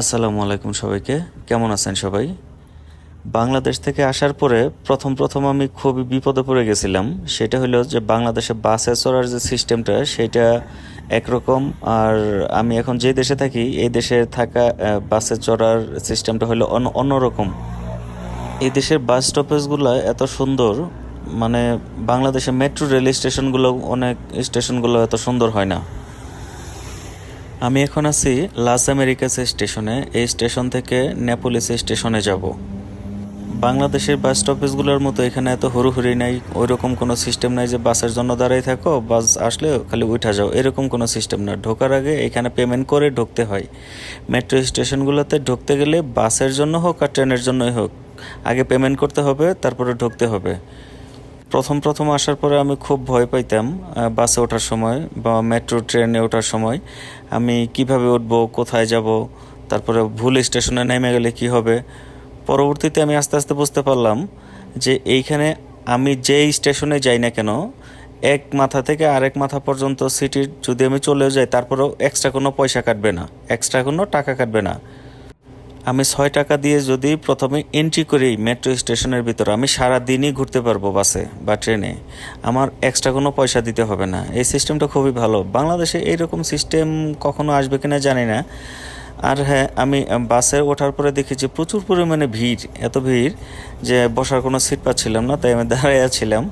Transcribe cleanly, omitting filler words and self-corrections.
আসসালামু আলাইকুম সবাইকে। কেমন আছেন সবাই? বাংলাদেশ থেকে আসার পরে প্রথম আমি খুবই বিপদে পড়ে গেছিলাম। সেটা হলো যে বাংলাদেশে বাসে চড়ার যে সিস্টেমটা সেটা একরকম, আর আমি এখন যে দেশে থাকি এই দেশে থাকা বাসে চড়ার সিস্টেমটা হলো অন্যরকম। এই দেশের বাস স্টপেজগুলো এত সুন্দর, মানে বাংলাদেশে মেট্রো রেল স্টেশনগুলো অনেক স্টেশনগুলো এত সুন্দর হয় না। আমি এখন আছি লাস আমেরিকাস স্টেশনে। এই স্টেশন থেকে নেপোলিস স্টেশনে যাব। বাংলাদেশের বাস স্টপেজগুলোর মতো এখানে এত হুড়োহুড়ি নাই, ওইরকম কোনো সিস্টেম নাই যে বাসের জন্য দাঁড়াই থাকো, বাস আসলে খালি উঠা যাও, এরকম কোনো সিস্টেম না। ঢোকার আগে এখানে পেমেন্ট করে ঢুকতে হয়। মেট্রো স্টেশনগুলোতে ঢুকতে গেলে বাসের জন্য হোক আর ট্রেনের জন্যই হোক, আগে পেমেন্ট করতে হবে, তারপরে ঢুকতে হবে। প্রথম আসার পরে আমি খুব ভয় পাইতাম বাসে ওঠার সময় বা মেট্রো ট্রেনে ওঠার সময়। আমি কিভাবে উঠবো, কোথায় যাব, তারপরে ভুল স্টেশনে নেমে গেলে কি হবে। পরবর্তীতে আমি আস্তে আস্তে বুঝতে পারলাম যে এইখানে আমি যেই স্টেশনে যাই না কেন, এক মাথা থেকে আরেক মাথা পর্যন্ত সিটির যদি আমি চলেও যাই তারপরেও এক্সট্রা কোনো পয়সা কাটবে না, এক্সট্রা কোনো টাকা কাটবে না। আমি 6 টাকা দিয়ে যদি প্রথমে এন্ট্রি করি মেট্রো স্টেশনের ভিতর, আমি সারা দিনই ঘুরতে পারবো বাসে বা ট্রেনে। আমার এক্সট্রা কোনো পয়সা দিতে হবে না। এই সিস্টেমটা খুবই ভালো। বাংলাদেশে এইরকম সিস্টেম কখনো আসবে কিনা জানি না। আর হ্যাঁ, আমি বাসে ওঠার পরে দেখেছি প্রচুর পরিমাণে ভিড়, এত ভিড় যে বসার কোনো সিট পাচ্ছিলাম না, তাই আমি দাঁড়াইয়া ছিলাম।